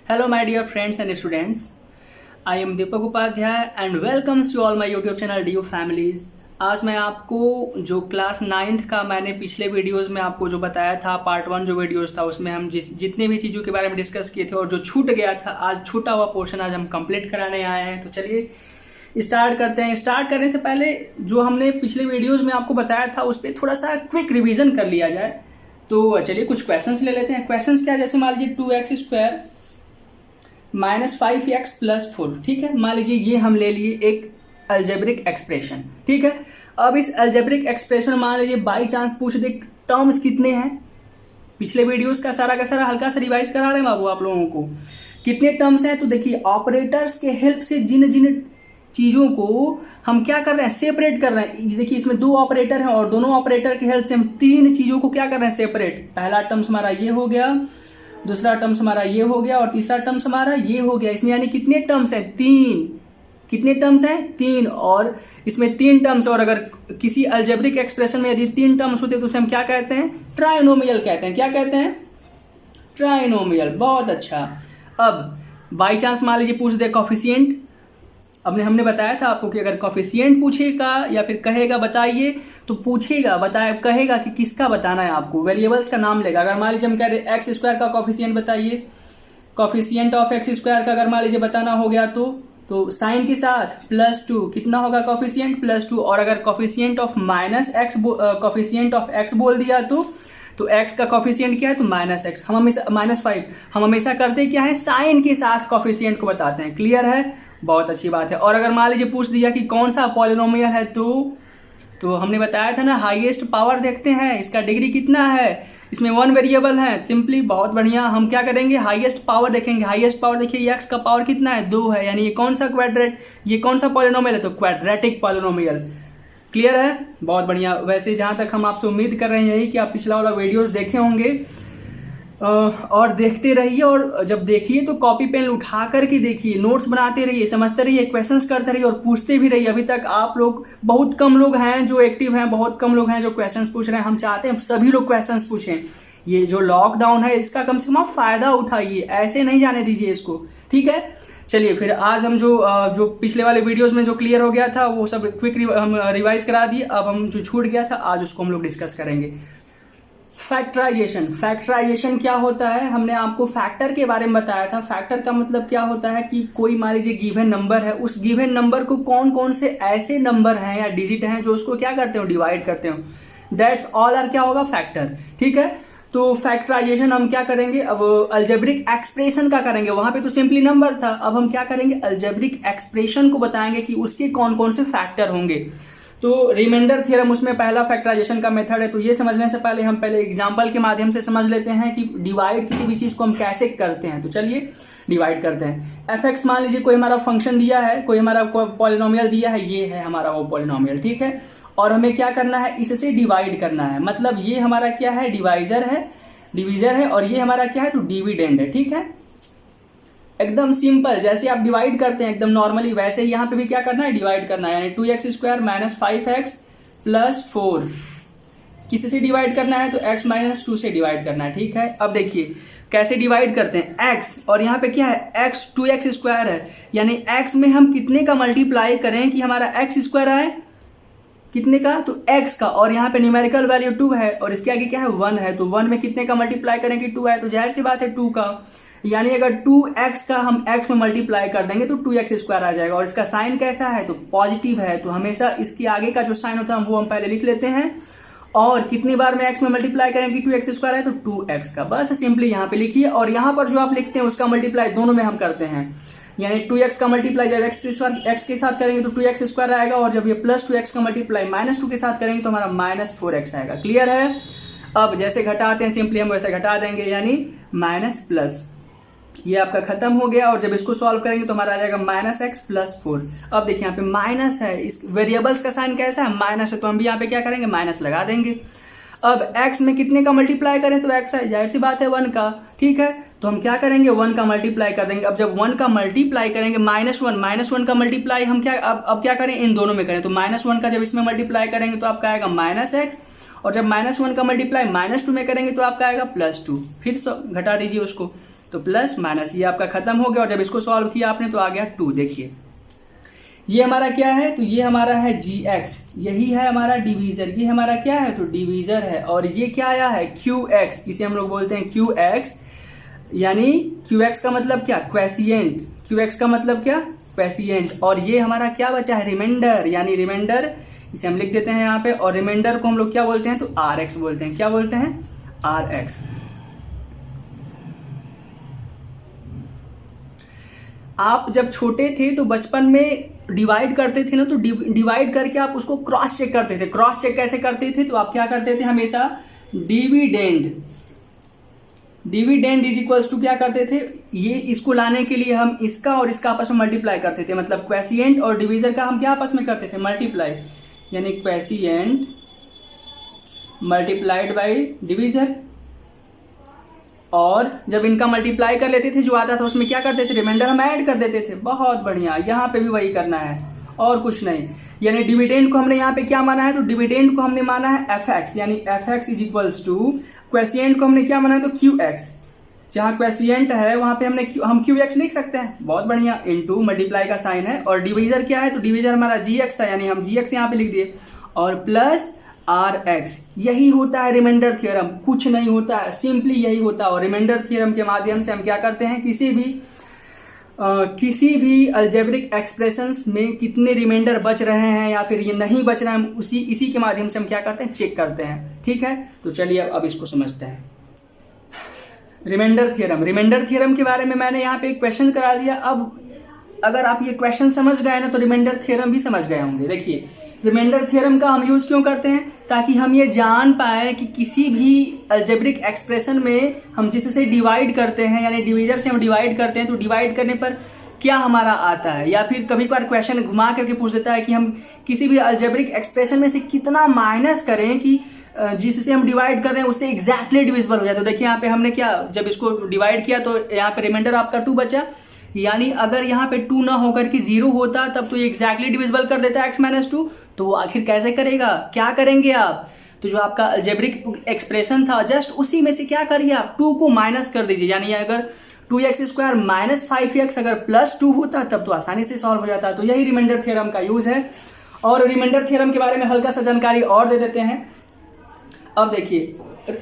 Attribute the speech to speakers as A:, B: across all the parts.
A: Hello my dear friends and students. I am Deepak Upadhyay and welcomes you all my YouTube channel DU Families. आज मैं आपको जो class 9th का मैंने पिछले वीडियोस में आपको जो बताया था पार्ट 1 जो वीडियोस था उसमें हम जितने भी चीज़ों के बारे में डिस्कस किए थे और जो छूट गया था आज छूटा हुआ पोर्शन आज हम कंप्लीट कराने आए हैं। तो चलिए स्टार्ट करते हैं। स्टार्ट करने से पहले जो हमने पिछले वीडियोज़ में आपको बताया था उस पर थोड़ा सा क्विक रिविज़न कर लिया जाए। तो चलिए कुछ क्वेश्चंस ले लेते हैं। क्वेश्चंस क्या, जैसे मान लीजिए 2x² -5x+4, ठीक है। मान लीजिए ये हम ले लिए एक अलजेब्रिक एक्सप्रेशन, ठीक है। अब इस अलजेब्रिक एक्सप्रेशन मान लीजिए बाई चांस पूछ दे टर्म्स कितने हैं। पिछले वीडियोस का सारा हल्का सा रिवाइज करा रहे हैं बाबू आप लोगों को, कितने टर्म्स हैं। तो देखिए ऑपरेटर्स के हेल्प से जिन जिन चीज़ों को हम क्या कर रहे हैं, सेपरेट कर रहे हैं। देखिए इसमें 2 ऑपरेटर हैं और दोनों ऑपरेटर के हेल्प से हम 3 चीज़ों को क्या कर रहे हैं, सेपरेट। पहला टर्म्स हमारा ये हो गया, दूसरा टर्म्स हमारा ये हो गया और तीसरा टर्म्स हमारा ये हो गया। इसमें यानी कितने टर्म्स हैं, 3। कितने टर्म्स हैं, 3। और इसमें 3 टर्म्स, और अगर किसी अलजेब्रिक एक्सप्रेशन में यदि 3 टर्म्स होते तो उसे हम क्या कहते हैं, ट्राइनोमियल कहते हैं। क्या कहते हैं, ट्राइनोमियल। बहुत अच्छा। अब बाई चांस मान लीजिए पूछ दे कॉफिशिएंट। अब हमने बताया था आपको कि अगर कॉफिशिएंट पूछेगा या फिर कहेगा बताइए, तो पूछेगा कहेगा कि किसका बताना है आपको, वेरिएबल्स का नाम लेगा। अगर मान लीजिए हम कह रहे x² का कॉफिशिएंट बताइए, कॉफिशिएंट ऑफ x² का अगर मान लीजिए बताना हो गया तो साइन के साथ +2 कितना होगा कॉफिशिएंट, +2। और अगर कॉफिशिएंट ऑफ x बोल दिया तो x का कॉफिशिएंट क्या है, तो -x। हम हमेशा -5 हम हमेशा करते क्या है, साइन के साथ कॉफिशिएंट को बताते हैं। क्लियर है, बहुत अच्छी बात है। और अगर मान लीजिए पूछ दिया कि कौन सा पॉलिनोमियल है, तो हमने बताया था ना हाईएस्ट पावर देखते हैं, इसका डिग्री कितना है। इसमें 1 वेरिएबल है, सिंपली बहुत बढ़िया। हम क्या करेंगे, हाईएस्ट पावर देखेंगे। हाईएस्ट पावर देखिए x का पावर कितना है, 2 है, यानी ये कौन सा ये कौन सा पॉलिनोमियल है, तो क्वाड्रेटिक पॉलिनोमियल। क्लियर है, बहुत बढ़िया। वैसे जहाँ तक हम आपसे उम्मीद कर रहे हैं यही कि आप पिछला वाला वीडियोस देखे होंगे और देखते रहिए। और जब देखिए तो कॉपी पेन उठा करके देखिए, नोट्स बनाते रहिए, समझते रहिए, क्वेश्चंस करते रहिए और पूछते भी रहिए। अभी तक आप लोग बहुत कम लोग हैं जो एक्टिव हैं, बहुत कम लोग हैं जो क्वेश्चंस पूछ रहे हैं। हम चाहते हैं सभी लोग क्वेश्चंस पूछें। ये जो लॉकडाउन है इसका कम से कम आप फायदा उठाइए, ऐसे नहीं जाने दीजिए इसको, ठीक है। चलिए फिर आज हम जो पिछले वाले वीडियोस में जो क्लियर हो गया था वो सब क्विक हम रिवाइज करा दिए। अब हम जो छूट गया था आज उसको हम लोग डिस्कस करेंगे। फैक्टराइजेशन क्या होता है, हमने आपको फैक्टर के बारे में बताया था। फैक्टर का मतलब क्या होता है कि कोई मान लीजिए गिवन नंबर है, उस गिवन नंबर को कौन कौन से ऐसे नंबर हैं या डिजिट हैं जो उसको क्या करते हो, डिवाइड करते हो। दैट्स ऑल आर क्या होगा, फैक्टर, ठीक है। तो फैक्टराइजेशन हम क्या करेंगे, अब अलजेब्रिक एक्सप्रेशन का करेंगे। वहां पे तो सिंपली नंबर था, अब हम क्या करेंगे, अलजेब्रिक एक्सप्रेशन को बताएंगे कि उसके कौन कौन से फैक्टर होंगे। तो रिमाइंडर थ्योरम उसमें पहला फैक्टराइजेशन का मेथड है। तो ये समझने से पहले हम पहले एग्जांपल के माध्यम से समझ लेते हैं कि डिवाइड किसी भी चीज़ को हम कैसे करते हैं। तो चलिए डिवाइड करते हैं। f(x) मान लीजिए कोई हमारा फंक्शन दिया है, कोई हमारा पॉलिनोमियल दिया है, ये है हमारा वो पॉलिनोमियल, ठीक है। और हमें क्या करना है, इससे डिवाइड करना है। मतलब ये हमारा क्या है, डिवीजर है और ये हमारा क्या है, तो डिविडेंड है, ठीक है। एकदम सिंपल, जैसे आप डिवाइड करते हैं एकदम नॉर्मली, वैसे ही यहाँ पे भी क्या करना है, डिवाइड करना है। यानी 2x² -5x+4 किसी से डिवाइड करना है, तो x - 2 से डिवाइड करना है, ठीक है। अब देखिए कैसे डिवाइड करते हैं, x और यहाँ पे क्या है, 2x² है, यानी x में हम कितने का मल्टीप्लाई करें कि हमारा x² आए, कितने का, तो x का। और यहाँ पे न्यूमेरिकल वैल्यू 2 है और इसके आगे क्या है, 1 है। तो 1 में कितने का मल्टीप्लाई करें कि 2 है, तो जाहिर सी बात है 2 का। यानी अगर 2x का हम x में मल्टीप्लाई कर देंगे तो 2x² आ जाएगा। और इसका साइन कैसा है, तो पॉजिटिव है। तो हमेशा इसके आगे का जो साइन होता है वो हम पहले लिख लेते हैं। और कितनी बार में x में मल्टीप्लाई करेंगे कि 2x² है, तो 2x का। बस सिंपली यहाँ पे लिखिए और यहाँ पर जो आप लिखते हैं उसका मल्टीप्लाई दोनों में हम करते हैं। यानी 2x का मल्टीप्लाई जब x के साथ करेंगे तो 2x² आएगा, और जब ये +2x का मल्टीप्लाई -2 के साथ करेंगे तो हमारा -4x आएगा। क्लियर है। अब जैसे घटाते हैं सिंपली हम वैसे घटा देंगे, यानी माइनस ये आपका खत्म हो गया। और जब इसको सॉल्व करेंगे तो हमारा आ जाएगा -x+4। अब देखिए यहाँ पे माइनस है, इस वेरिएबल्स का साइन कैसा है, माइनस है, तो हम भी यहाँ पे क्या करेंगे, माइनस लगा देंगे। अब x में कितने का मल्टीप्लाई करें, तो x है, जाहिर सी बात है 1 का, ठीक है। तो हम क्या करेंगे, 1 का मल्टीप्लाई कर देंगे। अब जब 1 का मल्टीप्लाई करेंगे -1 का मल्टीप्लाई हम क्या अब क्या करें, इन दोनों में करें। तो -1 का जब इसमें मल्टीप्लाई करेंगे तो आपका आएगा -x, और जब -1 का मल्टीप्लाई -2 में करेंगे तो आपका आएगा +2। फिर घटा दीजिए उसको, तो प्लस माइनस ये आपका खत्म हो गया, और जब इसको सॉल्व किया आपने तो आ गया 2। देखिए ये हमारा क्या है, तो ये हमारा है gx, यही है हमारा डिवीजर, ये हमारा क्या है तो डिवीजर है, और ये क्या आया है qx, इसे हम लोग बोलते हैं qx, यानी qx का मतलब क्या क्वेशिएंट, qx का मतलब क्या क्वेशिएंट, और ये हमारा क्या बचा है रिमाइंडर, यानी रिमाइंडर इसे हम लिख देते हैं यहाँ पे, और रिमाइंडर को हम लोग क्या बोलते हैं तो rx बोलते हैं, क्या बोलते हैं rx। आप जब छोटे थे तो बचपन में डिवाइड करते थे ना, तो डिवाइड करके आप उसको क्रॉस चेक करते थे। क्रॉस चेक कैसे करते थे, तो आप क्या करते थे हमेशा dividend, dividend is equals to क्या करते थे, ये इसको लाने के लिए हम इसका और इसका आपस में मल्टीप्लाई करते थे, मतलब क्वेशिएंट और डिवीजर का हम क्या आपस में करते थे मल्टीप्लाई, यानी क्वेशिएंट मल्टीप्लाइड बाय डिवीजर, और जब इनका मल्टीप्लाई कर लेते थे जो आता था उसमें क्या करते थे रिमाइंडर हम ऐड कर देते थे। बहुत बढ़िया, यहाँ पे भी वही करना है और कुछ नहीं, यानी डिविडेंड को हमने यहाँ पे क्या माना है, तो डिविडेंड को हमने माना है fx, यानी fx इज इक्वल्स टू क्वेशिएंट को हमने क्या माना है तो qx, जहाँ क्वेशिएंट है वहाँ पे हम qx लिख सकते हैं, बहुत बढ़िया, इनटू मल्टीप्लाई का साइन है, और डिवीजर क्या है तो डिवीजर हमारा gx था, यानी हम gx यहाँ पे लिख दिए, और प्लस rx, यही होता है रिमाइंडर थ्योरम, कुछ नहीं होता है, सिंपली यही होता है। और रिमाइंडर थ्योरम के माध्यम से हम क्या करते हैं, किसी भी अलजेब्रिक एक्सप्रेशंस में कितने रिमाइंडर बच रहे हैं या फिर ये नहीं बच रहे हैं, इसी के माध्यम से हम क्या करते हैं चेक करते हैं। ठीक है, तो चलिए अब इसको समझते हैं। रिमाइंडर थ्योरम, रिमाइंडर थ्योरम के बारे में मैंने यहाँ पे एक क्वेश्चन करा दिया। अब अगर आप ये क्वेश्चन समझ गए ना तो रिमाइंडर थ्योरम भी समझ गए होंगे। देखिए रिमाइंडर थ्योरम का हम यूज़ क्यों करते हैं, ताकि हम ये जान पाए कि किसी भी अलजेब्रिक एक्सप्रेशन में हम जिससे डिवाइड करते हैं, यानी डिवीजर से हम डिवाइड करते हैं, तो डिवाइड करने पर क्या हमारा आता है, या फिर कभी कभार क्वेश्चन घुमा करके पूछ देता है कि हम किसी भी अलजेब्रिक एक्सप्रेशन में से कितना माइनस करें कि जिससे हम डिवाइड कर रहे हैं उससे एग्जैक्टली डिविजिबल हो जाए। तो देखिए यहाँ पे हमने क्या, जब इसको डिवाइड किया तो यहाँ पे रिमाइंडर आपका 2 बचा, यानी अगर यहाँ पे 2 ना होकर के 0 होता तब तो ये एग्जैक्टली डिविजिबल कर देता है x-2, तो आखिर कैसे करेगा, क्या करेंगे आप, तो जो आपका अलजेब्रिक एक्सप्रेशन था जस्ट उसी में से क्या करिए आप 2 को माइनस कर दीजिए, यानी अगर 2x² माइनस 5x अगर प्लस 2 होता तब तो आसानी से सॉल्व हो जाता। तो यही रिमाइंडर थ्योरम का यूज है। और रिमाइंडर थ्योरम के बारे में हल्का सा जानकारी और दे देते हैं। अब देखिए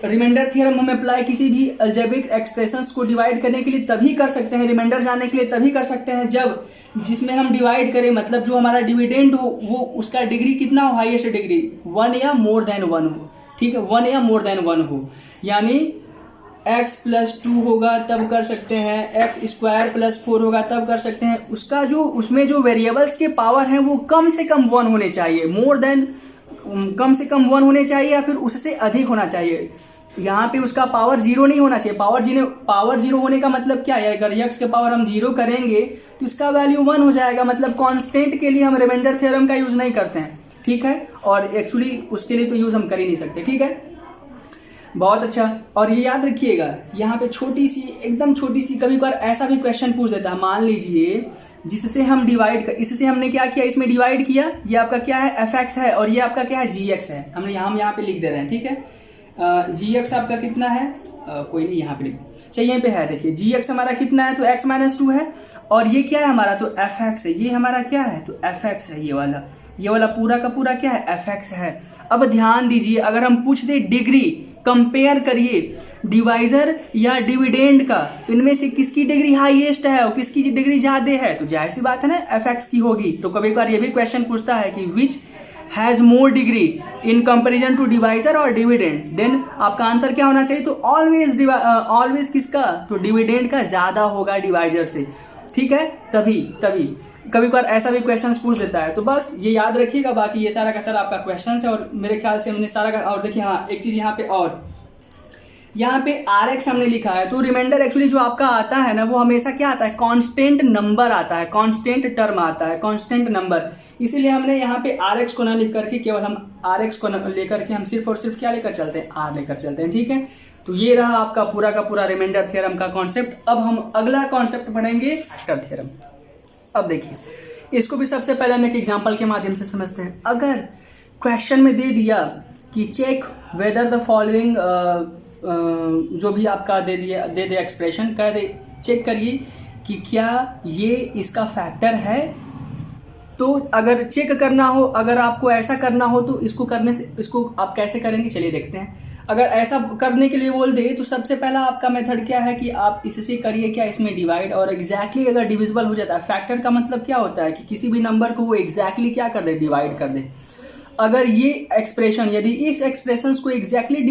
A: रिमाइंडर थ्योरम हम अप्लाई किसी भी अलजेब्रिक एक्सप्रेशंस को डिवाइड करने के लिए तभी कर सकते हैं, रिमाइंडर जानने के लिए तभी कर सकते हैं जब जिसमें हम डिवाइड करें, मतलब जो हमारा डिविडेंड हो वो उसका डिग्री कितना हो, हाईएस्ट डिग्री 1 या मोर देन 1 हो। ठीक है, 1 या मोर देन 1 हो, यानी x+2 होगा तब कर सकते हैं, x² + 4 होगा तब कर सकते हैं। उसका जो उसमें जो वेरिएबल्स के पावर हैं वो कम से कम 1 होने चाहिए, मोर देन कम से कम 1 होने चाहिए या फिर उससे अधिक होना चाहिए। यहाँ पे उसका पावर 0 नहीं होना चाहिए। पावर 0 होने का मतलब क्या है, अगर x के पावर हम 0 करेंगे तो इसका वैल्यू 1 हो जाएगा, मतलब कांस्टेंट के लिए हम रिमाइंडर थ्योरम का यूज़ नहीं करते हैं। ठीक है, और एक्चुअली उसके लिए तो यूज़ हम कर ही नहीं सकते। ठीक है, बहुत अच्छा। और ये याद रखिएगा, यहाँ पे छोटी सी एकदम छोटी सी कभी कभार ऐसा भी क्वेश्चन पूछ देता है, मान लीजिए जिससे हम डिवाइड कर, इससे हमने क्या किया, इसमें डिवाइड किया, ये आपका क्या है fx है और ये आपका क्या है gx है। हम यहाँ पे लिख दे रहे हैं। ठीक है, gx आपका कितना है, कोई नहीं यहाँ पे लिख, चाहिए यहाँ पे है, देखिए gx हमारा कितना है तो x-2 है, और ये क्या है हमारा तो fx है, ये हमारा क्या है तो fx है, ये वाला पूरा का पूरा क्या है fx है। अब ध्यान दीजिए, अगर हम पूछ दे डिग्री, कंपेयर करिए डिवाइजर या डिविडेंड का, इनमें से किसकी डिग्री हाईएस्ट है और किसकी डिग्री ज्यादा है, तो जाहिर सी बात है ना fx की होगी। तो कभी कभार ये भी क्वेश्चन पूछता है कि which has more degree in comparison to divisor or dividend, then आपका आंसर क्या होना चाहिए तो ऑलवेज किसका तो डिविडेंड का ज्यादा होगा डिवाइजर से। ठीक है, तभी कभी कभार ऐसा भी क्वेश्चन पूछ देता है। तो बस ये याद रखिएगा, बाकी ये सारा का सारा आपका क्वेश्चन है और मेरे ख्याल से हमने सारा का, और देखिए हाँ एक चीज़ यहाँ पे, और यहाँ पे RX हमने लिखा है, तो रिमाइंडर एक्चुअली जो आपका आता है ना वो हमेशा क्या आता है कांस्टेंट नंबर आता है, कांस्टेंट टर्म आता है, कांस्टेंट नंबर। इसीलिए हमने यहाँ पे RX को ना लिख करके केवल हम RX को लेकर के हम सिर्फ और सिर्फ क्या लेकर चलते हैं, R लेकर चलते हैं। ठीक है, तो ये रहा आपका पूरा का पूरा रिमाइंडर थ्योरम का कॉन्सेप्ट। अब हम अगला कॉन्सेप्ट पढ़ेंगे फैक्टर थ्योरम। अब देखिए इसको भी सबसे पहले हम एक एग्जांपल के माध्यम से समझते हैं। अगर क्वेश्चन में दे दिया कि चेक वेदर द फॉलोइंग जो भी आपका दे दे एक्सप्रेशन का चेक करिए कि क्या ये इसका फैक्टर है। तो अगर चेक करना हो, अगर आपको ऐसा करना हो तो इसको आप कैसे करेंगे चलिए देखते हैं। अगर ऐसा करने के लिए बोल दे तो सबसे पहला आपका मेथड क्या है कि आप इससे करिए क्या, इसमें डिवाइड, और एग्जैक्टली अगर डिविजिबल हो जाता है। फैक्टर का मतलब क्या होता है कि किसी भी नंबर को वो एग्जैक्टली क्या कर दे, डिवाइड कर दे। अगर ये एक्सप्रेशन यदि इस एक्सप्रेशन को एग्जैक्टली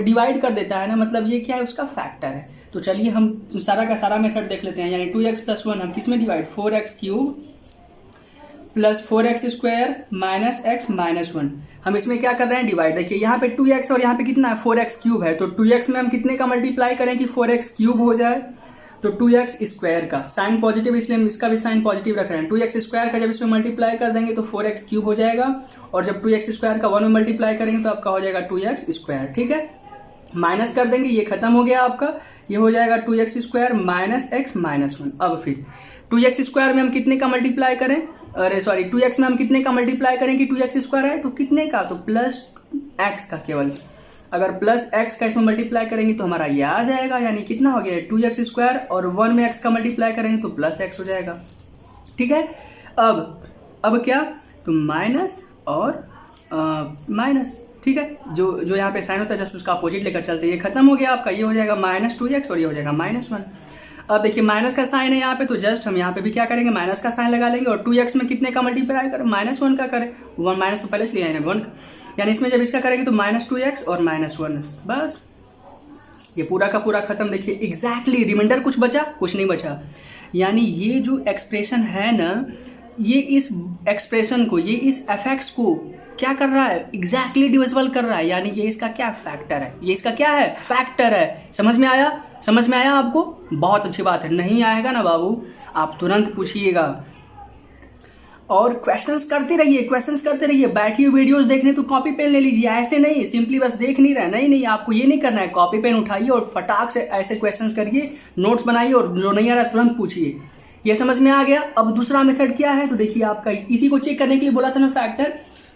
A: डिवाइड कर देता है ना, मतलब ये क्या है, उसका फैक्टर है। तो चलिए हम सारा का सारा मेथड देख लेते हैं। यानी 2x + 1 हम किस में डिवाइड, 4x³ + 4x² - x - 1 हम इसमें क्या कर रहे हैं, डिवाइड। देखिए यहाँ पे 2x और यहाँ पे कितना है, 4x³ है। तो 2x में हम कितने का मल्टीप्लाई करें कि 4x³ हो जाए, तो 2x² का साइन पॉजिटिव, इसलिए हम इसका भी साइन पॉजिटिव रख रहे हैं। 2x² का जब इसमें मल्टीप्लाई कर देंगे तो 4x³ हो जाएगा, और जब 2x² का 1 में मल्टीप्लाई करेंगे तो आपका हो जाएगा 2x²। ठीक है, माइनस कर देंगे, ये खत्म हो गया आपका, ये हो जाएगा 2x² - x - 1। अब फिर 2x² में हम कितने का मल्टीप्लाई करें, अरे सॉरी 2x में हम कितने का मल्टीप्लाई करें कि 2x² है, तो कितने का, तो +x का केवल। अगर +x का इसमें मल्टीप्लाई करेंगे तो हमारा ये आ जाएगा, यानी कितना हो गया 2x², और 1 में x का मल्टीप्लाई करेंगे तो +x हो जाएगा। ठीक है, अब क्या, तो माइनस और माइनस। ठीक है, जो यहाँ पे साइन होता है जस्ट उसका अपोजिट लेकर चलते हैं। ये खत्म हो गया आपका, ये हो जाएगा -2x और ये हो जाएगा -1। अब देखिए माइनस का साइन है यहाँ पे, तो जस्ट हम यहाँ पे भी क्या करेंगे, माइनस का साइन लगा लेंगे, और 2x में कितने का मल्टीप्लाई करें, -1 का करें। 1 माइनस तो पहले से लिया है 1, यानी इसमें जब इसका करेंगे तो -2x और -1, बस ये पूरा का पूरा खत्म। देखिए एग्जैक्टली रिमाइंडर कुछ बचा, कुछ नहीं बचा। यानी ये जो एक्सप्रेशन है ना, ये इस एक्सप्रेशन को, ये इस fx को क्या कर रहा है, एग्जैक्टली डिविजिबल कर रहा है। यानी ये इसका क्या फैक्टर है, ये इसका क्या है, फैक्टर है। समझ में आया, समझ में आया आपको, बहुत अच्छी बात है। नहीं आएगा ना बाबू, आप तुरंत पूछिएगा और क्वेश्चंस करते रहिए, क्वेश्चंस करते रहिए। बैठिए वीडियोस देखने तो कॉपी पेन ले लीजिए, ऐसे नहीं सिंपली बस देख नहीं रहे, नहीं आपको ये नहीं करना है। कॉपी पेन उठाइए और फटाक से ऐसे क्वेश्चंस करिए, नोट्स बनाइए, और जो नहीं आ रहा तुरंत पूछिए। ये समझ में आ गया। अब दूसरा मेथड क्या है, तो देखिए आपका इसी को चेक करने के लिए बोला था ना फैक्टर,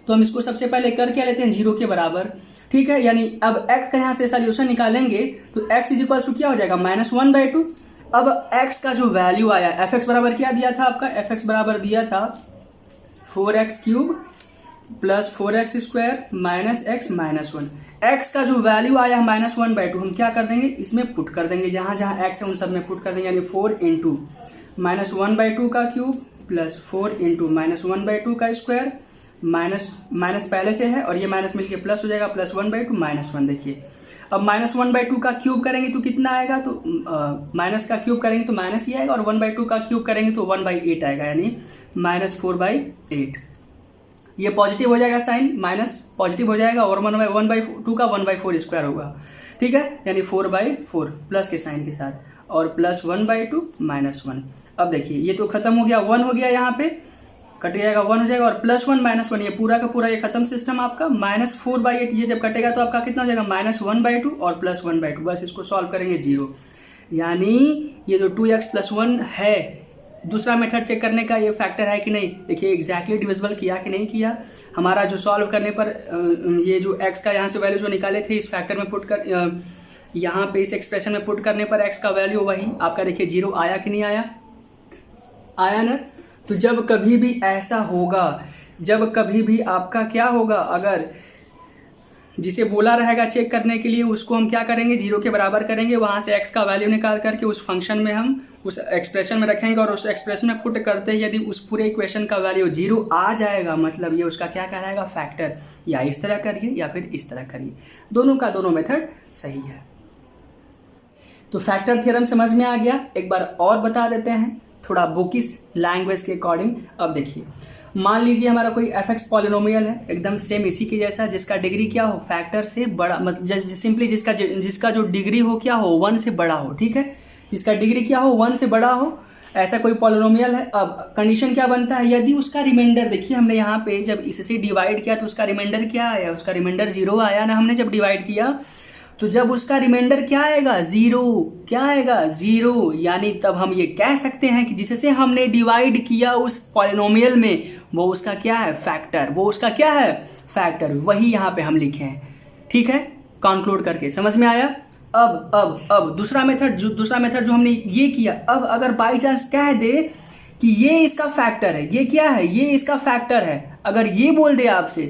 A: तो हम इसको सबसे पहले कर क्या लेते हैं, 0 के बराबर। ठीक है, यानी अब x का यहाँ से सॉल्यूशन निकालेंगे तो x = क्या हो जाएगा, -1/2। अब x का जो वैल्यू आया, fx बराबर क्या दिया था आपका, fx बराबर दिया था 4x³ + 4x² - x - 1। x का जो वैल्यू आया -1/2 हम क्या कर देंगे, इसमें पुट कर देंगे, जहाँ जहाँ x है उन सब में पुट कर देंगे। यानी 4 × -1/2 का क्यूब + 4 × -1/2 का स्क्वायर, माइनस पहले से है और ये माइनस मिलके प्लस हो जाएगा, +1/2 -1। देखिए अब -1/2 का क्यूब करेंगे तो कितना आएगा, तो माइनस का क्यूब करेंगे तो माइनस ही आएगा, और 1/2 का क्यूब करेंगे तो 1/8 आएगा, यानी -4/8। ये पॉजिटिव हो जाएगा, साइन माइनस पॉजिटिव हो जाएगा, और 1/2 का 1/4 होगा। ठीक है, यानी 4/4 प्लस के साइन के साथ, और +1/2 -1। अब देखिए ये तो खत्म हो गया, 1 हो गया, यहाँ पे कट जाएगा, 1 हो जाएगा, और +1 -1 ये पूरा का पूरा ये खत्म सिस्टम आपका। -4/8 ये जब कटेगा तो आपका कितना हो जाएगा, -1/2 और +1/2। बस इसको सॉल्व करेंगे 0। यानी ये जो 2x + 1 है, दूसरा मेथड चेक करने का, ये फैक्टर है कि नहीं। देखिए एग्जैक्टली डिविजिबल किया कि नहीं किया। हमारा जो सॉल्व करने पर ये जो x का यहाँ से वैल्यू जो निकाले थे, इस फैक्टर में पुट कर, यहाँ पे इस एक्सप्रेशन में पुट करने पर x का वैल्यू वही आपका, देखिए 0 आया कि नहीं आया, आया ना। तो जब कभी भी ऐसा होगा, जब कभी भी आपका क्या होगा, अगर जिसे बोला रहेगा चेक करने के लिए, उसको हम क्या करेंगे, 0 के बराबर करेंगे, वहाँ से x का वैल्यू निकाल करके उस फंक्शन में हम उस एक्सप्रेशन में रखेंगे, और उस एक्सप्रेशन में पुट करते ही यदि उस पूरे इक्वेशन का वैल्यू 0 आ जाएगा, मतलब ये उसका क्या कहलाएगा, फैक्टर। या इस तरह करिए या फिर इस तरह करिए, दोनों का दोनों मेथड सही है। तो फैक्टर थ्योरम समझ में आ गया। एक बार और बता देते हैं थोड़ा बुकिश लैंग्वेज के अकॉर्डिंग। अब देखिए मान लीजिए हमारा कोई fx पॉलिनोमियल है, एकदम सेम इसी के जैसा, जिसका डिग्री क्या हो, फैक्टर से बड़ा, मतलब सिंपली जिसका जो डिग्री हो क्या हो, 1 से बड़ा हो। ठीक है, जिसका डिग्री क्या हो, 1 से बड़ा हो, ऐसा कोई पॉलिनोमियल है। अब कंडीशन क्या बनता है, यदि उसका रिमाइंडर, देखिए हमने यहाँ पे जब इससे डिवाइड किया तो उसका रिमाइंडर क्या आया, उसका रिमाइंडर 0 आया ना, हमने जब डिवाइड किया तो जब उसका रिमाइंडर क्या आएगा, 0, क्या आएगा, 0। यानी तब हम ये कह सकते हैं कि जिससे हमने डिवाइड किया उस पॉलिनोमियल में, वो उसका क्या है, फैक्टर, वो उसका क्या है, फैक्टर। वही यहाँ पे हम लिखे हैं। ठीक है, कंक्लूड करके समझ में आया। अब दूसरा मेथड जो हमने ये किया, अब अगर बाई चांस कह दे कि ये इसका फैक्टर है, ये क्या है, ये इसका फैक्टर है, अगर ये बोल दे आपसे,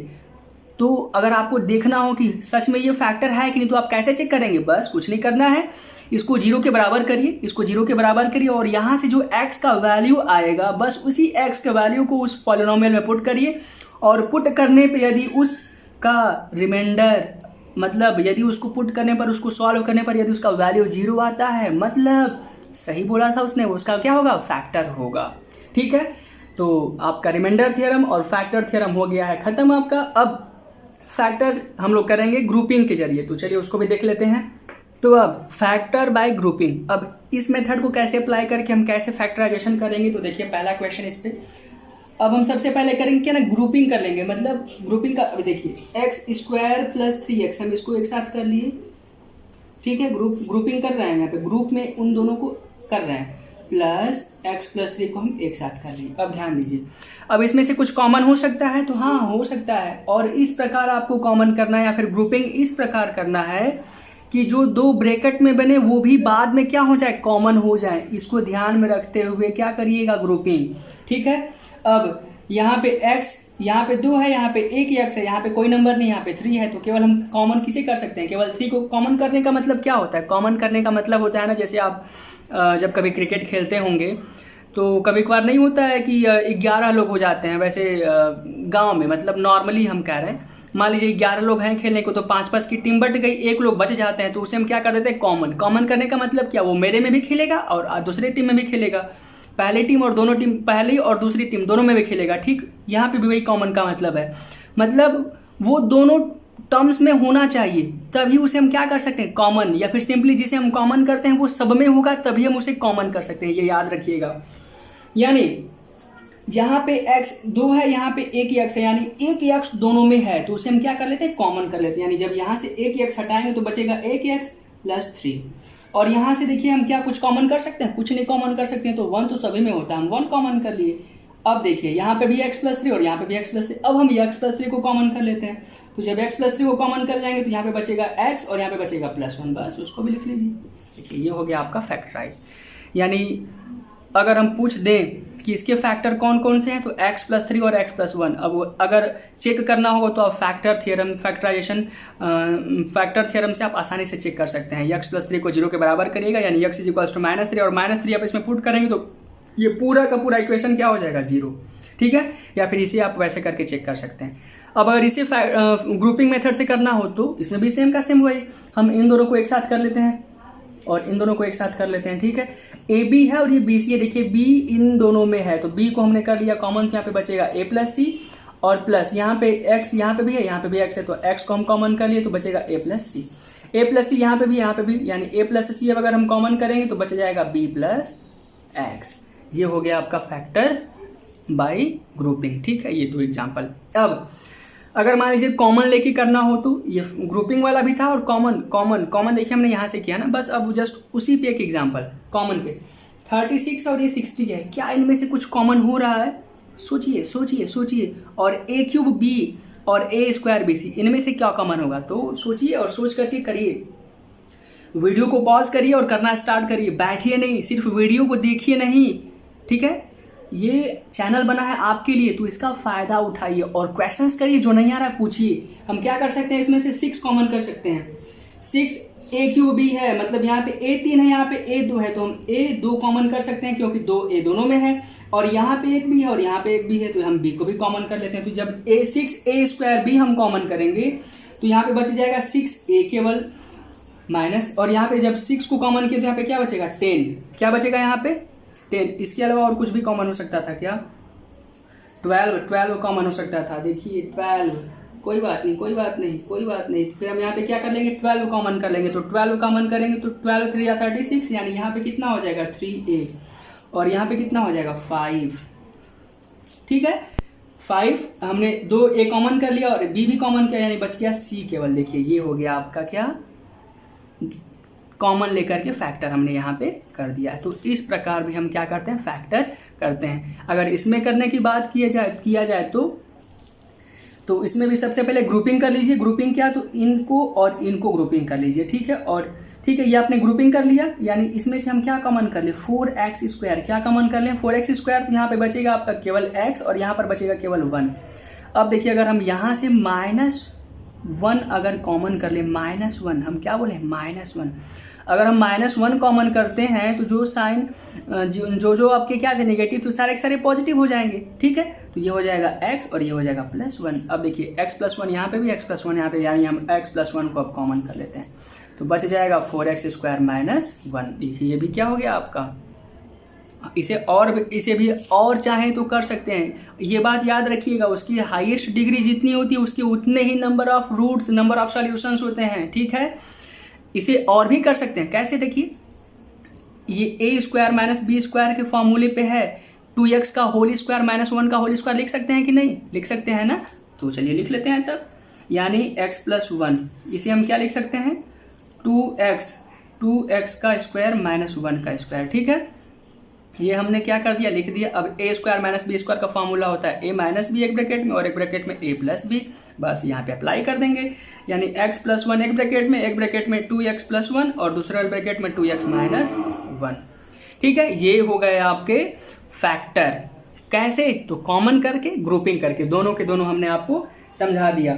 A: तो अगर आपको देखना हो कि सच में ये फैक्टर है कि नहीं, तो आप कैसे चेक करेंगे? बस कुछ नहीं करना है, इसको 0 के बराबर करिए, इसको 0 के बराबर करिए और यहाँ से जो x का वैल्यू आएगा बस उसी x के वैल्यू को उस पॉलिनोमियल में पुट करिए, और पुट करने पे यदि उसका रिमाइंडर, मतलब यदि उसको पुट करने पर, उसको सॉल्व करने पर यदि उसका वैल्यू 0 आता है, मतलब सही बोला था उसने, उसका क्या होगा? फैक्टर होगा। ठीक है, तो आपका रिमाइंडर थ्योरम और फैक्टर थ्योरम हो गया है खत्म आपका। अब फैक्टर हम लोग करेंगे ग्रुपिंग के जरिए, तो चलिए उसको भी देख लेते हैं। तो अब फैक्टर बाय ग्रुपिंग, अब इस मेथड को कैसे अप्लाई करके हम कैसे फैक्टराइजेशन करेंगे, तो देखिए पहला क्वेश्चन इस पे। अब हम सबसे पहले करेंगे क्या ना, ग्रुपिंग कर लेंगे, मतलब ग्रुपिंग का, अभी देखिए एक्स स्क्वायर प्लस 3x, हम इसको एक साथ कर लिए। ठीक है, ग्रुपिंग कर रहे हैं, यहाँ पे ग्रुप में उन दोनों को कर रहे हैं, प्लस x प्लस 3 को हम एक साथ कर लिए। अब ध्यान दीजिए, अब इसमें से कुछ कॉमन हो सकता है, तो हाँ हो सकता है, और इस प्रकार आपको कॉमन करना है, या फिर ग्रुपिंग इस प्रकार करना है कि जो दो ब्रैकेट में बने वो भी बाद में क्या हो जाए? कॉमन हो जाए। इसको ध्यान में रखते हुए क्या करिएगा? ग्रुपिंग। ठीक है, अब यहाँ पे x, यहाँ पे 2 है, यहाँ पे 1 x है, यहाँ पे कोई नंबर नहीं, यहाँ पे 3 है, तो केवल हम कॉमन किसे कर सकते हैं? केवल 3 को कॉमन करने का मतलब क्या होता है? कॉमन करने का मतलब होता है ना, जैसे आप जब कभी क्रिकेट खेलते होंगे तो कभी कभार नहीं होता है कि 11 लोग हो जाते हैं, वैसे गांव में, मतलब नॉर्मली हम कह रहे हैं, मान लीजिए 11 लोग हैं खेलने को, तो 5-5 की टीम बट गई, 1 लोग बच जाते हैं, तो उसे हम क्या कर देते हैं? कॉमन। कॉमन करने का मतलब क्या? वो मेरे में भी खेलेगा और दूसरे टीम में भी खेलेगा, पहली टीम और दोनों टीम, पहली और दूसरी टीम दोनों में भी खेलेगा। ठीक, यहाँ पे भी वही कॉमन का मतलब है, मतलब वो दोनों टर्म्स में होना चाहिए, तभी उसे हम क्या कर सकते हैं? कॉमन। या फिर सिंपली जिसे हम कॉमन करते हैं वो सब में होगा, तभी हम उसे कॉमन कर सकते हैं, ये याद रखिएगा। यानी यहाँ पे x 2 है, यहाँ पे 1 x है, यानी 1 x दोनों में है, तो उसे हम क्या कर लेते हैं? कॉमन कर लेते हैं। यानी जब यहाँ से 1 x हटाएंगे तो बचेगा 1 x प्लस 3, और यहाँ से देखिए हम क्या कुछ कॉमन कर सकते हैं? कुछ नहीं कॉमन कर सकते हैं, तो 1 तो सभी में होता है, हम 1 कॉमन कर लिए। अब देखिए यहाँ पे भी x प्लस 3 और यहाँ पे भी x प्लस 3, अब हम x प्लस 3 को कॉमन कर लेते हैं, तो जब x प्लस 3 को कॉमन कर जाएंगे तो यहाँ पे बचेगा x और यहाँ पे बचेगा प्लस 1, बस उसको भी लिख लीजिए। देखिए ये हो गया आपका फैक्टराइज। यानी अगर हम पूछ दें कि इसके फैक्टर कौन कौन से हैं, तो x प्लस 3 और x प्लस 1। अब अगर चेक करना होगा तो आप फैक्टर थ्योरम से आप आसानी से चेक कर सकते हैं। x प्लस 3 को 0 के बराबर करिएगा, यानी x इक्वल्स टू -3, और -3 आप इसमें पुट करेंगे तो ये पूरा का पूरा इक्वेशन क्या हो जाएगा? 0। ठीक है, या फिर इसे आप वैसे करके चेक कर सकते हैं। अब अगर इसे ग्रुपिंग मेथड से करना हो तो इसमें भी सेम का सेम वही, हम इन दोनों को एक साथ कर लेते हैं और इन दोनों को एक साथ कर लेते हैं। ठीक है, ए बी है और ये बी सी है, देखिए बी इन दोनों में है, तो बी को हमने कर लिया कॉमन, तो यहाँ पे बचेगा ए प्लस सी, और प्लस यहाँ पे एक्स, यहाँ पे भी है, यहाँ पे भी एक्स है, तो एक्स को हम कॉमन कर लिए तो बचेगा ए प्लस सी। ए प्लस सी यहाँ पे भी, यहाँ पे भी, यानी ए प्लस सी अगर हम कॉमन करेंगे तो बच जाएगा बी प्लस एक्स। ये हो गया आपका फैक्टर बाय ग्रुपिंग। ठीक है, ये 2 एग्जाम्पल। अब अगर मान लीजिए कॉमन लेके करना हो तो ये ग्रुपिंग वाला भी था और कॉमन देखिए हमने यहाँ से किया ना, बस अब जस्ट उसी पे एक एग्जांपल कॉमन पे 36 और ये 60 है, क्या इनमें से कुछ कॉमन हो रहा है? सोचिए। और a क्यूब b और a स्क्वायर bc, इनमें से क्या कॉमन होगा? तो सोचिए और सोच करके करिए। वीडियो को पॉज करिए और करना स्टार्ट करिए, बैठिए नहीं, सिर्फ वीडियो को देखिए नहीं। ठीक है, ये चैनल बना है आपके लिए, तो इसका फायदा उठाइए और क्वेश्चंस करिए, जो नहीं आ रहा पूछिए। हम क्या कर सकते हैं? इसमें से 6 कॉमन कर सकते हैं। 6 a क्यूब b है, मतलब यहाँ पे a 3 है, यहाँ पे a 2 है, तो हम a 2 कॉमन कर सकते हैं क्योंकि 2 a दोनों में है, और यहाँ पे एक b है और यहाँ पे एक b है, तो हम b को भी कॉमन कर लेते हैं। तो जब 6 a स्क्वायर b हम कॉमन करेंगे तो यहाँ पे बच जाएगा 6 a केवल माइनस, और यहाँ पे जब 6 को कॉमन किया तो यहाँ पे क्या बचेगा? 10। क्या बचेगा यहाँ पे? 10। इसके अलावा और कुछ भी कॉमन हो सकता था क्या? 12 कॉमन हो सकता था। देखिए 12, कोई बात नहीं। फिर हम यहाँ पे क्या कर लेंगे? 12 कॉमन कर लेंगे, तो 12 कॉमन करेंगे तो 12 3 36, यानी यहाँ पे कितना हो जाएगा? 3a, और यहाँ पे कितना हो जाएगा? 5। ठीक है, 5 हमने 2 a कॉमन कर लिया और b भी कॉमन किया, यानी बच गया c केवल। देखिए ये हो गया आपका क्या? कॉमन लेकर के फैक्टर हमने यहाँ पे कर दिया है। तो इस प्रकार भी हम क्या करते हैं? फैक्टर करते हैं। अगर इसमें करने की बात किया जाए तो इसमें भी सबसे पहले ग्रुपिंग कर लीजिए। ग्रुपिंग क्या? तो इनको और इनको ग्रुपिंग कर लीजिए। ठीक है, और ठीक है, ये आपने ग्रुपिंग कर लिया, यानी इसमें से हम क्या कॉमन कर ले 4x², क्या कॉमन कर लें 4x², तो यहाँ पे बचेगा आपका केवल x और यहाँ पर बचेगा केवल 1। अब देखिए अगर हम यहाँ से -1 अगर कॉमन कर ले, -1 हम क्या बोले -1, अगर हम -1 कॉमन करते हैं तो जो साइन जो आपके क्या थे नेगेटिव, तो सारे के सारे पॉजिटिव हो जाएंगे। ठीक है, तो ये हो जाएगा x और ये हो जाएगा +1। अब देखिए x+1 यहाँ पे भी, x+1 यहाँ पे, यानी हम x+1 को अब कॉमन कर लेते हैं, तो बच जाएगा 4x² - 1। ये भी क्या हो गया आपका, इसे भी और चाहें तो कर सकते हैं। ये बात याद रखिएगा, उसकी हाईएस्ट डिग्री जितनी होती है उसके उतने ही number of roots, number of solutions होते हैं। ठीक है, इसे और भी कर सकते हैं। कैसे, देखिए ये a² - b² के फॉर्मूले पे है, 2x का होल स्क्वायर - 1 का होल स्क्वायर लिख सकते हैं कि नहीं, लिख सकते हैं ना, तो चलिए लिख लेते हैं तब, यानी x+1, इसे हम क्या लिख सकते हैं 2x का स्क्वायर - 1 का स्क्वायर। ठीक है, ये हमने क्या कर दिया, लिख दिया। अब a² - b² का फॉर्मूला होता है a - b एक ब्रैकेट में और एक ब्रैकेट में a + b, बस यहाँ पे अप्लाई कर देंगे, यानी x+1 एक ब्रैकेट में 2x+1 और दूसरा ब्रैकेट में 2x - 1। ठीक है, ये हो गए आपके फैक्टर। कैसे, तो कॉमन करके, ग्रुपिंग करके, दोनों के दोनों हमने आपको समझा दिया।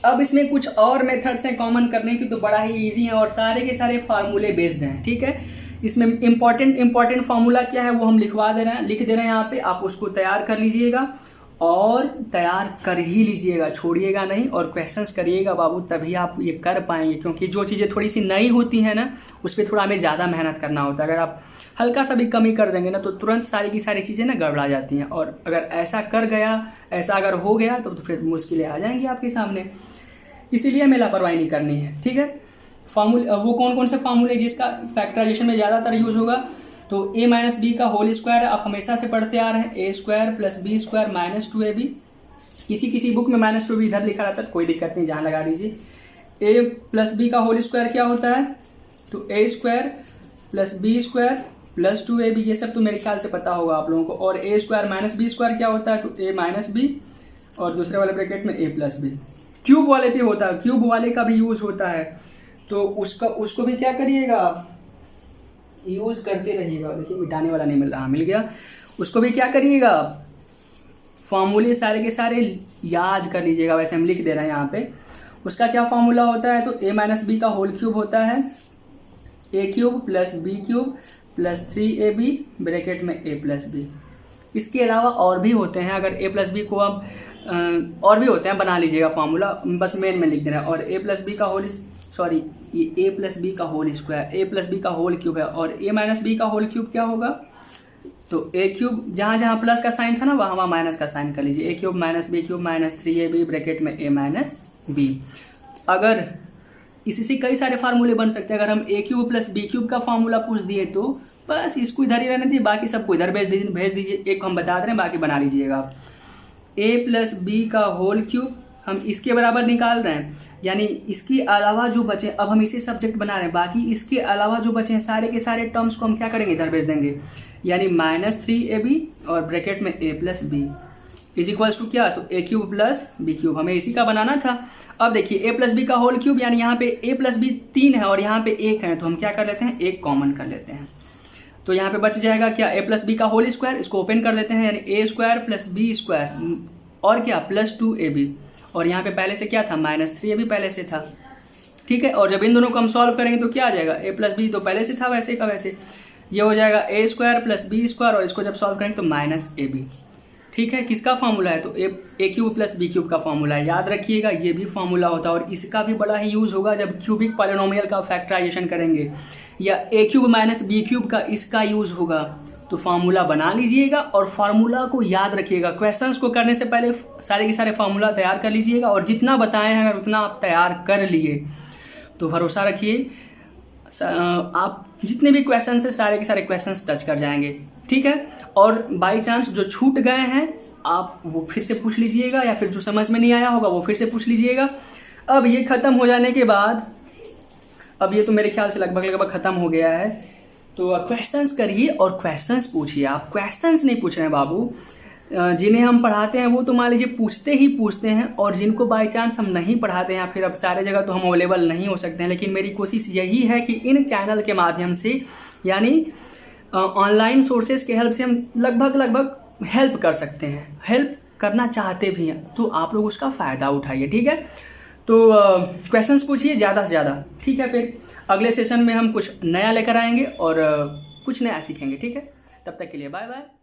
A: अब इसमें कुछ और मेथड्स हैं कॉमन करने की, तो बड़ा ही इजी है और सारे के सारे फार्मूले बेस्ड हैं। ठीक है, इसमें इंपॉर्टेंट फार्मूला क्या है वो हम लिख दे रहे हैं यहाँ पे, आप उसको तैयार कर लीजिएगा और तैयार कर ही लीजिएगा, छोड़िएगा नहीं, और क्वेश्चंस करिएगा बाबू, तभी आप ये कर पाएंगे, क्योंकि जो चीज़ें थोड़ी सी नई होती हैं ना उस पर थोड़ा हमें ज़्यादा मेहनत करना होता है। अगर आप हल्का सा भी कमी कर देंगे ना तो तुरंत सारी की सारी चीज़ें ना गड़बड़ा जाती हैं, और अगर ऐसा अगर हो गया तो फिर मुश्किलें आ जाएंगी आपके सामने, इसीलिए हमें लापरवाही नहीं करनी है। ठीक है, फार्मूले वो कौन से फार्मूले जिसका फैक्टराइजेशन में ज़्यादातर यूज होगा, तो a - b का होल स्क्वायर आप हमेशा से पढ़ते आ रहे हैं, a² + b² - 2ab। किसी बुक में -2b इधर लिखा रहता है, कोई दिक्कत नहीं, जहाँ लगा दीजिए। a + b का होल स्क्वायर क्या होता है, तो a² + b² + 2ab, ये सब तो मेरे ख्याल से पता होगा आप लोगों को। और a² - b² क्या होता है, तो a - b और दूसरे वाले ब्रैकेट में a + b। क्यूब वाले पे होता है, क्यूब वाले का भी यूज होता है, तो उसको भी क्या करिएगा आप, यूज करते रहिएगा। देखिए मिटाने वाला नहीं मिल रहा, मिल गया। उसको भी क्या करिएगा आप, फॉर्मूले सारे के सारे याद कर लीजिएगा। वैसे हम लिख दे रहे हैं यहाँ पे, उसका क्या फॉर्मूला होता है, तो a - b का होल क्यूब होता है, a³ + b³ + 3ab ब्रैकेट में a + b। इसके अलावा और भी होते हैं, अगर a + b को आप और भी होते हैं, बना लीजिएगा फॉर्मूला, बस मेन में लिख देना है। और a + b का होल, सॉरी ये a + b का होल स्क्वायर, a + b का होल क्यूब है, और a - b का होल क्यूब क्या होगा, तो a³ जहाँ प्लस का साइन था ना वहाँ माइनस का साइन कर लीजिए, a³ - b³ - 3ab ब्रैकेट में a - b। अगर इससे कई सारे फार्मूले बन सकते हैं। अगर हम a³ + b³ का फार्मूला पूछ दिए तो बस इसको इधर ही रहने दीजिए, बाकी सबको इधर भेज दीजिए। एक हम बता दे रहे हैं, बाकी बना लीजिएगा आप। a + b का होल क्यूब हम इसके बराबर निकाल रहे हैं, यानी इसके अलावा जो बचे, अब हम इसे सब्जेक्ट बना रहे हैं, बाकी इसके अलावा जो बचे हैं सारे के सारे टर्म्स को हम क्या करेंगे, इधर भेज देंगे, यानी -3ab और ब्रैकेट में a + b = क्या, तो a³ + b³ हमें इसी का बनाना था। अब देखिए a + b का होल क्यूब, यानी यहाँ पे a + b 3 है और यहाँ पे 1 है, तो हम क्या कर लेते हैं, 1 कॉमन कर लेते हैं, तो यहाँ पे बच जाएगा क्या, a + b का होल स्क्वायर, इसको ओपन कर देते हैं, यानी a² + b² और क्या +2ab, और यहाँ पे पहले से क्या था, -3ab पहले से था। ठीक है, और जब इन दोनों को हम सॉल्व करेंगे तो क्या आ जाएगा, a + b तो पहले से था वैसे का वैसे, ये हो जाएगा a² + b² और इसको जब सॉल्व करेंगे तो -ab। ठीक है, किसका फॉर्मूला है, तो a³ + b³ का फॉर्मूला है, याद रखिएगा ये भी फॉर्मूला होता है, और इसका भी बड़ा ही यूज़ होगा जब क्यूबिक पॉलिनोमियल का फैक्टराइजेशन करेंगे, या a³ - b³ का इसका यूज़ होगा। तो फार्मूला बना लीजिएगा और फार्मूला को याद रखिएगा। क्वेश्चंस को करने से पहले सारे के सारे फार्मूला तैयार कर लीजिएगा, और जितना बताए हैं अगर उतना आप तैयार कर लिए तो भरोसा रखिए आप जितने भी क्वेश्चन है सारे के सारे क्वेश्चंस टच कर जाएंगे। ठीक है, और बाई चांस जो छूट गए हैं आप वो फिर से पूछ लीजिएगा, या फिर जो समझ में नहीं आया होगा वो फिर से पूछ लीजिएगा। अब ये ख़त्म हो जाने के बाद, अब ये तो मेरे ख्याल से लगभग ख़त्म हो गया है, तो क्वेश्चंस करिए और क्वेश्चंस पूछिए। आप क्वेश्चंस नहीं पूछ रहे हैं बाबू, जिन्हें हम पढ़ाते हैं वो तो मान लीजिए पूछते ही पूछते हैं, और जिनको बाय चांस हम नहीं पढ़ाते हैं, फिर अब सारे जगह तो हम अवेलेबल नहीं हो सकते हैं, लेकिन मेरी कोशिश यही है कि इन चैनल के माध्यम से यानी ऑनलाइन सोर्सेज के हेल्प से हम लगभग हेल्प कर सकते हैं, हेल्प करना चाहते भी हैं, तो आप लोग उसका फ़ायदा उठाइए। ठीक है, तो क्वेश्चंस पूछिए ज़्यादा से ज़्यादा। ठीक है, फिर अगले सेशन में हम कुछ नया लेकर आएंगे और कुछ नया सीखेंगे। ठीक है, तब तक के लिए बाय बाय।